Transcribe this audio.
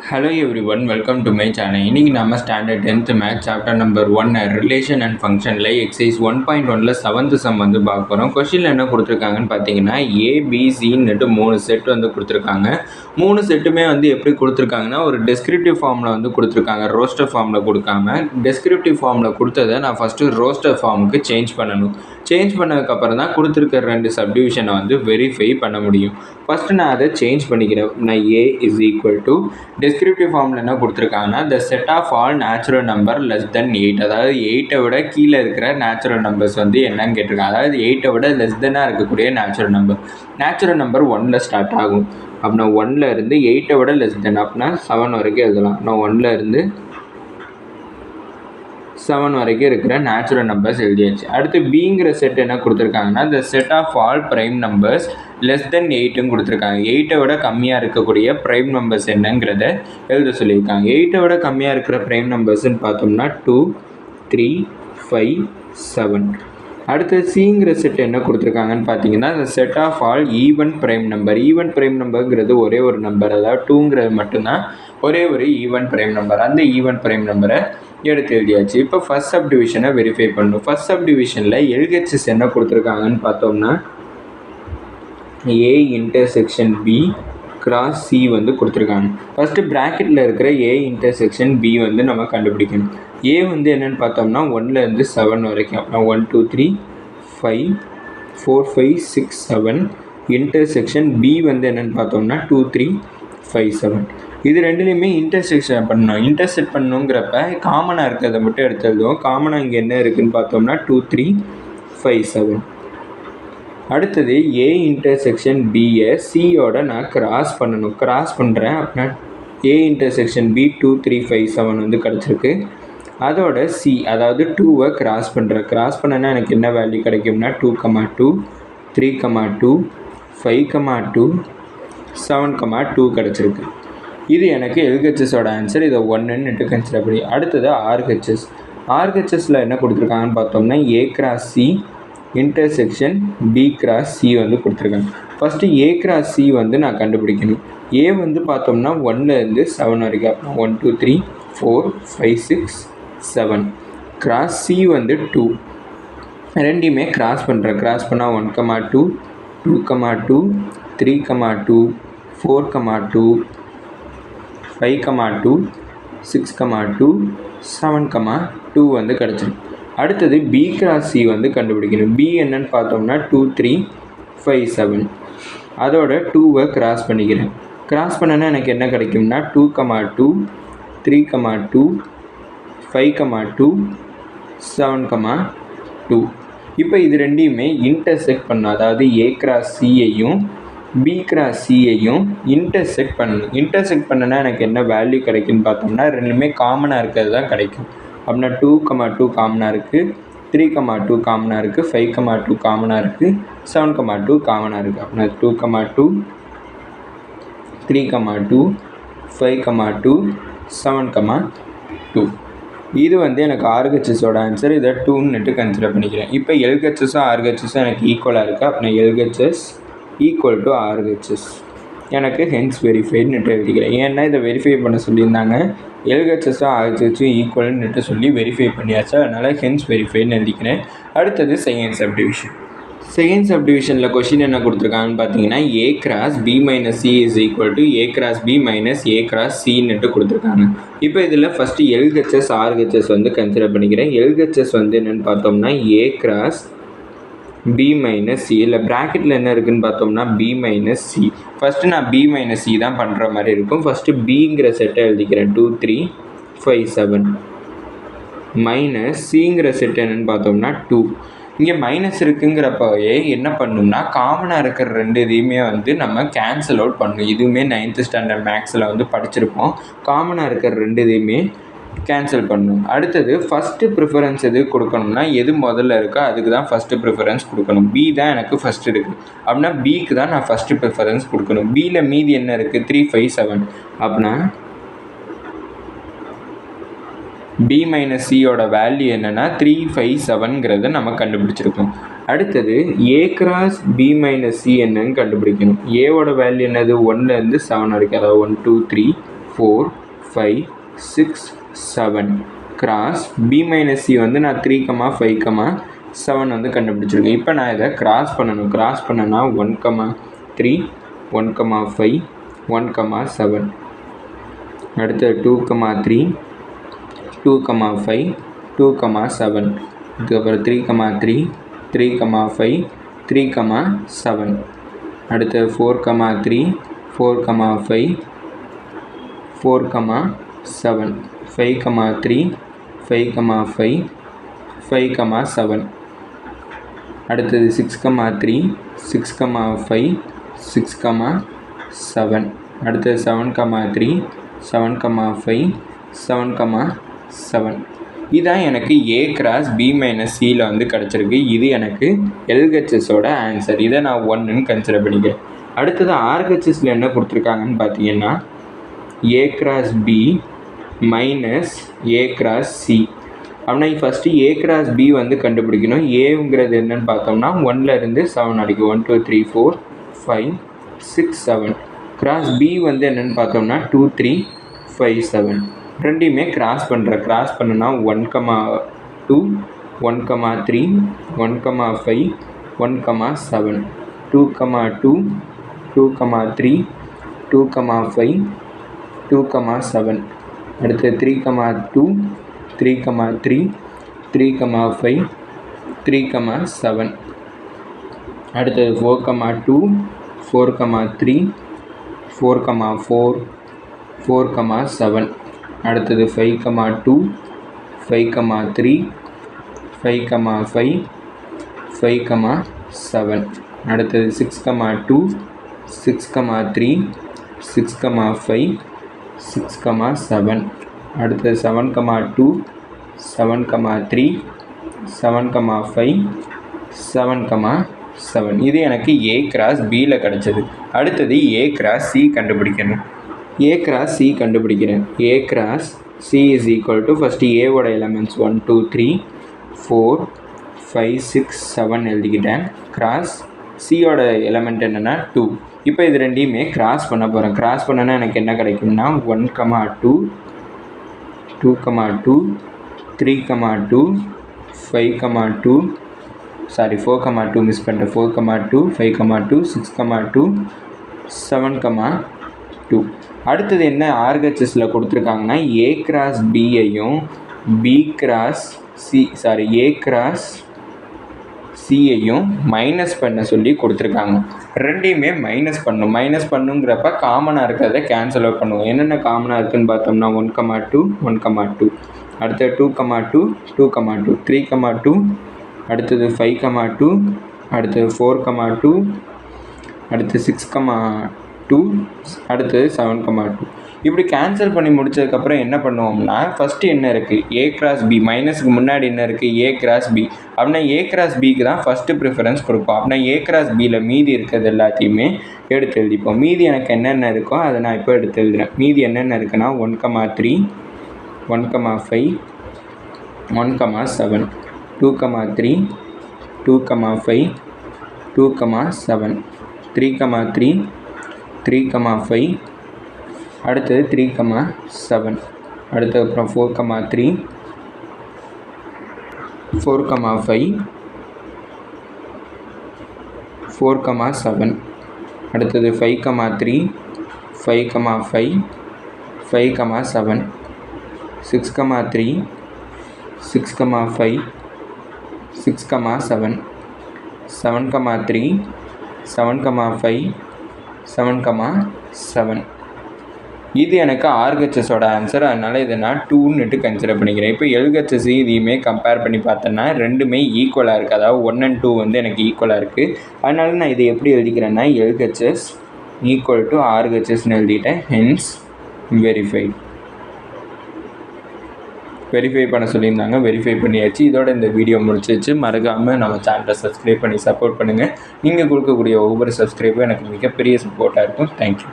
Hello everyone, welcome to my channel. இன்னைக்கு நம்ம standard 10th maths chapter number 1 relation and ஃபங்க்ஷனில் exercise 1.1ல் 7th some வந்து பார்க்க போகிறோம். கொஸ்டினில் என்ன கொடுத்துருக்காங்கன்னு பார்த்தீங்கன்னா ஏபிசின்னுட்டு 3 செட் வந்து கொடுத்துருக்காங்க. 3 செட்டுமே வந்து எப்படி கொடுத்துருக்காங்கன்னா ஒரு டெஸ்கிரிப்டிவ் ஃபார்மில் வந்து கொடுத்துருக்காங்க. ரோஸ்டர் ஃபார்மில் கொடுக்காம டெஸ்கிரிப்டிவ் ஃபார்மில் கொடுத்ததை நான் ஃபஸ்ட்டு ரோஸ்டர் ஃபார்முக்கு சேஞ்ச் பண்ணணும். சேஞ்ச் பண்ணதுக்கப்புறம் தான் கொடுத்துருக்க 2 சப்டிவிஷனை வந்து வெரிஃபை பண்ண முடியும். ஃபஸ்ட்டு நான் அதை சேஞ்ச் பண்ணிக்கிறேன். நான் A is equal to descriptive ஃபார்மில் என்ன கொடுத்துருக்காங்கன்னா the set of all natural number less than 8, அதாவது 8 விட கீழே இருக்கிற நேச்சுரல் நம்பர்ஸ் வந்து என்னன்னு கேட்டிருக்காங்க. அதாவது 8 விட லெஸ் தென்னாக இருக்கக்கூடிய நேச்சுரல் நம்பர் 1ல் ஸ்டார்ட் ஆகும். அப்படின்னா 1ல் இருந்து 8 விட லெஸ் தென் அப்படின்னா 7 வரைக்கும் எழுதலாம். நான் 1ல் இருந்து 7 வரைக்கும் இருக்கிற நேச்சுரல் நம்பர்ஸ் எழுதியாச்சு. அடுத்து பிங்கிற செட் என்ன கொடுத்துருக்காங்கன்னா the set of all prime numbers less than 8ன்னு கொடுத்துருக்காங்க. 8 விட கம்மியாக இருக்கக்கூடிய ப்ரைம் நம்பர்ஸ் என்னங்கிறத எழுத சொல்லியிருக்காங்க. 8 விட கம்மியாக இருக்கிற ப்ரைம் நம்பர்ஸ்ன்னு பார்த்தோம்னா 2, 3, 5, 7. அடுத்து சிங்கிற செட் என்ன கொடுத்துருக்காங்கன்னு பார்த்தீங்கன்னா the set of all even prime நம்பருங்கிறது ஒரே ஒரு நம்பர், அதாவது 2ங்கிறது மட்டும்தான் ஒரே ஒரு ஈவன் ப்ரைம் நம்பர். அந்த ஈவன் ப்ரைம் நம்பரை எடுத்து எழுதியாச்சு. இப்போ ஃபஸ்ட் சப்டிவிஷனை வெரிஃபை பண்ணணும். ஃபஸ்ட் சப்டிவிஷனில் எல்ஹெச்எஸ் என்ன கொடுத்துருக்காங்கன்னு பார்த்தோம்னா A intersection B cross C வந்து கொடுத்துருக்காங்க. ஃபஸ்ட்டு ப்ராக்கெட்டில் இருக்கிற ஏ இன்டர்செக்ஷன் பி வந்து நம்ம கண்டுபிடிக்கணும். ஏ வந்து என்னென்னு பார்த்தோம்னா 1ல் இருந்து 7 வரைக்கும், அப்புறம் 1, 2, 3, 5, 4, 5, 6, 7. இன்டர்செக்ஷன் பி வந்து என்னென்னு பார்த்தோம்னா 2, 3, 5, 7. இது ரெண்டுலேயுமே இன்டர்செக்ஷன் பண்ணணும். இன்டர்செக்ட் பண்ணணுங்கிறப்ப காமனாக இருக்கிறத மட்டும் எடுத்து எழுதுவோம். காமனாக இங்கே என்ன இருக்குதுன்னு பார்த்தோம்னா 2, 3, 5, 7. அடுத்தது ஏ இன்டர்செக்ஷன் பியை சியோட நான் கிராஸ் பண்ணணும். கிராஸ் பண்ணுறேன் அப்படின்னா ஏ இன்டர்செக்ஷன் பி 2, 3, 5, 7 வந்து கிடச்சிருக்கு. அதோட சி அதாவது 2வை கிராஸ் பண்ணுறேன். கிராஸ் பண்ணனா எனக்கு என்ன வேல்யூ கிடைக்கும்னா 2, 2, 3, 2, 5, 2, 7, 2 கிடச்சிருக்கு. இது எனக்கு எல்ஹெச்எஸோட ஆன்சர். இதை 1ன்னு கன்சிடர் பண்ணி அடுத்தது ஆர்ஹெச்எஸில் என்ன கொடுத்துருக்காங்கன்னு பார்த்தோம்னா A cross C intersection B cross C வந்து கொடுத்துருக்காங்க. ஃபஸ்ட்டு ஏ கிராஸ் சி வந்து நான் கண்டுபிடிக்கணும். ஏ வந்து பார்த்தோம்னா 1ல் இருந்து 7 வரைக்கும், 1, 2, 3, 4, 5, 6, 7. கிராஸ் சி வந்து 2. ரெண்டையுமே கிராஸ் பண்ணுறேன். கிராஸ் பண்ணால் 1, 2, 2, 2, 3, 2, 4, 2, 5, 2, 6, 2, 7, 2 வந்து கிடச்சிருக்கு. அடுத்தது பி கிராஸ் சி வந்து கண்டுபிடிக்கணும். பி என்னன்னு பார்த்தோம்னா 2, 3, 5, 7. அதோட 2வை கிராஸ் பண்ணிக்கிறேன். கிராஸ் பண்ணனா எனக்கு என்ன கிடைக்கும்னா 2, 2, 3, 2, 5, 2, 7, 2. இப்போ இது ரெண்டையுமே இன்டர்செக்ட் பண்ணணும். அதாவது ஏ கிராஸ் சியையும் பி கிராஸ் சியையும் இன்டர்செக்ட் பண்ணணும். இன்டர்செக்ட் பண்ணனா எனக்கு என்ன வேல்யூ கிடைக்குன்னு பார்த்தோம்னா ரெண்டுமே காமனாக இருக்கிறது தான் கிடைக்கும். அப்படின்னா 2, 2 காமனாக இருக்குது, 3, 2 காமனாக இருக்குது, 5, 2 காமனாக இருக்குது, 7, 2 காமனாக இருக்குது. அப்படின்னா 2, 2, 3, 2, 5, 2, 7, 2. இது வந்து எனக்கு ஆர்ஹெச்எஸோட ஆன்சர். இதை 2ன்னு கன்சிடர் பண்ணிக்கிறேன். இப்போ எல்ஹெச்எஸும் ஆர்ஹெச்எஸும் எனக்கு ஈக்குவலாக இருக்குது. அப்படின்னா எல்ஹெச்எஸ் ஈக்குவல் டு ஆர்ஹெச்எஸ். எனக்கு ஹென்ஸ் வெரிஃபைடுன்னு எழுதிக்கிறேன். ஏன்னா இதை வெரிஃபை பண்ண சொல்லியிருந்தாங்க. எல்ஹெச்எஸும் ஆர்ஹெச்எஸும் ஈக்குவல்னுட்டு சொல்லி வெரிஃபை பண்ணியாச்சு. அதனால் ஹென்ஸ் வெரிஃபைன்னு எழுதிக்கிறேன். அடுத்தது செகண்ட் சப்டிவிஷனில் கொஷின் என்ன கொடுத்துருக்காங்கன்னு பார்த்தீங்கன்னா A cross B minus C is equal to A cross B minus A cross சின்னுட்டு கொடுத்துருக்காங்க. இப்போ இதில் ஃபஸ்ட்டு எல்ஹெச்எஸ் ஆர்ஹெச்எஸ் வந்து கன்சிடர் பண்ணிக்கிறேன். எல்ஹெச்எஸ் வந்து என்னென்னு பார்த்தோம்னா A cross B minus C, இல்லை ப்ராக்கெட்டில் என்ன இருக்குதுன்னு பார்த்தோம்னா பி மைனஸ் சி. ஃபஸ்ட்டு நான் பி மைனஸ் சி தான் பண்ணுற மாதிரி இருக்கும். ஃபஸ்ட்டு பிங்கிற செட்டை எழுதிக்கிறேன். 2, 3, 5, 7 மைனஸ் சிங்கிற செட் என்னென்னு பார்த்தோம்னா 2. இங்கே மைனஸ் இருக்குங்கிறப்பவே என்ன பண்ணணும்னா காமனாக இருக்கிற ரெண்டு இதையுமே வந்து நம்ம கேன்சல் அவுட் பண்ணணும். இதுவுமே 9th ஸ்டாண்டர்ட் மேக்ஸில் வந்து படிச்சிருப்போம். காமனாக இருக்கிற ரெண்டு இதையுமே கேன்சல் பண்ணணும். அடுத்தது ஃபஸ்ட்டு ப்ரிஃபரன்ஸ் எது கொடுக்கணும்னா எது முதல்ல இருக்கோ அதுக்கு தான் ஃபஸ்ட்டு ப்ரிஃபரன்ஸ் கொடுக்கணும். பி தான் எனக்கு ஃபஸ்ட்டு இருக்குது அப்படின்னா பிக்கு தான் நான் ஃபஸ்ட்டு ப்ரிஃபரன்ஸ் கொடுக்கணும். பியில் மீதி என்ன இருக்குது 3, 5, 7. அப்படின்னா பி மைனஸ் சியோட வேல்யூ என்னென்னா 3, 5, 7ங்கிறத நம்ம கண்டுபிடிச்சிருக்கோம். அடுத்தது A cross B minus C என்னன்னு கண்டுபிடிக்கணும். ஏவோட வேல்யூ என்னது 1லேருந்து 7 வரைக்கும், அதாவது 1, 2, 3, 4 5 6 7 கிராஸ் B மைனஸ் C வந்து நான் 3 5 7 வந்து கண்டுபிடிச்சிருக்கேன். இப்போ நான் இதை கிராஸ் பண்ணணும். கிராஸ் பண்ணனா 1 3 1 5 1 7 அடுத்து 2 3 2 5 2 7 இதுக்கப்புறம் 3 3 3 5 3 7 அடுத்து 4 3 4 5 4 7 5 3 5 5 5 7 அடுத்தது 6 3 6 5 6 7 அடுத்தது 7 3 7 5 7 7 இதான் எனக்கு A கிராஸ் B மைனஸ் Cயில் வந்து கிடச்சிருக்கு. இது எனக்கு LHSோட ஆன்சர். இதை நான் 1ன்னு கன்சிடர் பண்ணிக்கிறேன். அடுத்தது RHSல என்ன கொடுத்துருக்காங்கன்னு பார்த்தீங்கன்னா A cross B minus A cross C. அப்படின்னா ஃபஸ்ட்டு A கிராஸ் B வந்து கண்டுபிடிக்கணும். ஏங்கிறது என்னன்னு பார்த்தோம்னா 1லேருந்து 7 வரைக்கும் 1 2 3 4 5 6 7 கிராஸ் B வந்து என்னென்னு பார்த்தோம்னா 2 3 5 7 ரெண்டையுமே கிராஸ் பண்ணுறேன். கிராஸ் பண்ணுனா 1 2 1 3 1 5 1 7 2 2 2 3 2 5 2 7 அடுத்து 3 2 3 3 3 5 3 7 அடுத்தது 4 2 4 3 4 4 4 7 அடுத்தது 5 2 5 3 5 5 5 7 அடுத்தது 6 2 6 3 6 5 6 7 அடுத்தது 7 2 7 3 7 5 7 7 இது எனக்கு A கிராஸ் Bயில் கிடச்சது. அடுத்தது A கிராஸ் C கண்டுபிடிக்கணும். A கிராஸ் C கண்டுபிடிக்கிறேன். A cross C is equal to first ஏவோட எலமெண்ட்ஸ் 1 2 3 4 5 6 7 எழுதிக்கிட்டேன். கிராஸ் சியோட எலமெண்ட் என்னென்னா 2. இப்போ இது ரெண்டையுமே கிராஸ் பண்ண போகிறேன். கிராஸ் பண்ணனா எனக்கு என்ன கிடைக்கும்னா 1 2 2 2 3 2 5 2 சாரி 4 2 மிஸ் பண்ணிட்டேன். 4 2 5 2 6 2 7 2. அடுத்தது என்ன RHSல கொடுத்துருக்காங்கன்னா A கிராஸ் Bயையும் B கிராஸ் A கிராஸ் Cயையும் மைனஸ் பண்ண சொல்லி கொடுத்துருக்காங்க. ரெண்டையுமே மைனஸ் பண்ணும். மைனஸ் பண்ணுங்கிறப்ப காமனாக இருக்கிறத கேன்சல் அவுட் பண்ணுவோம். என்னென்ன காமனாக இருக்குதுன்னு பார்த்தோம்னா 1 2 1 2 அடுத்து 2 2 2 2 3 2 அடுத்தது 5 2 அடுத்தது 4 2 அடுத்து 6 2 அடுத்தது 7 2. இப்படி கேன்சல் பண்ணி முடிச்சதுக்கப்புறம் என்ன பண்ணுவோம்னா ஃபஸ்ட்டு என்ன இருக்குது A கிராஸ் B மைனஸுக்கு முன்னாடி என்ன இருக்குது A கிராஸ் B. அப்படின்னா A கிராஸ் Bக்கு தான் ஃபஸ்ட்டு ப்ரிஃபரன்ஸ் கொடுப்போம். அப்படின்னா A கிராஸ் Bயில் மீதி இருக்கிறது எல்லாத்தையுமே எடுத்து எழுதிப்போம். மீதி எனக்கு என்னென்ன இருக்கோ அதை நான் இப்போ எடுத்து எழுதுகிறேன். மீதி என்னென்ன இருக்குன்னா 1 3 1 5 1 7 2 3 2 5 2 7 3 3 3 5 அடுத்தது 3 7 அடுத்தது அப்புறம் 4 3 4 5 4 7 அடுத்தது 5 3 5 5 5 7 6 3 6 5 6 7 7 3 7 5 7 7 இது எனக்கு RHSோட ஆன்சர். அதனால் இதை நான் 2ன்னுட்டு கன்சிடர் பண்ணிக்கிறேன். இப்போ LHS இதையுமே கம்பேர் பண்ணி பார்த்தேன்னா ரெண்டுமே ஈக்குவலாக இருக்குது. அதாவது 1 and 2 வந்து எனக்கு ஈக்குவலாக இருக்குது. அதனால நான் இதை எப்படி எழுதிக்கிறேன்னா LHS ஈக்குவல் டு RHSன்னு எழுதிட்டேன். ஹென்ஸ் வெரிஃபை பண்ண சொல்லியிருந்தாங்க. வெரிஃபை பண்ணியாச்சு. இதோட இந்த வீடியோ முடிச்சிச்சு. மறக்காமல் நம்ம சேனலை சப்ஸ்கிரைப் பண்ணி சப்போர்ட் பண்ணுங்கள். நீங்கள் கொடுக்கக்கூடிய ஒவ்வொரு சப்ஸ்கிரைபும் எனக்கு மிகப்பெரிய சப்போர்ட்டாக இருக்கும். தேங்க்யூ.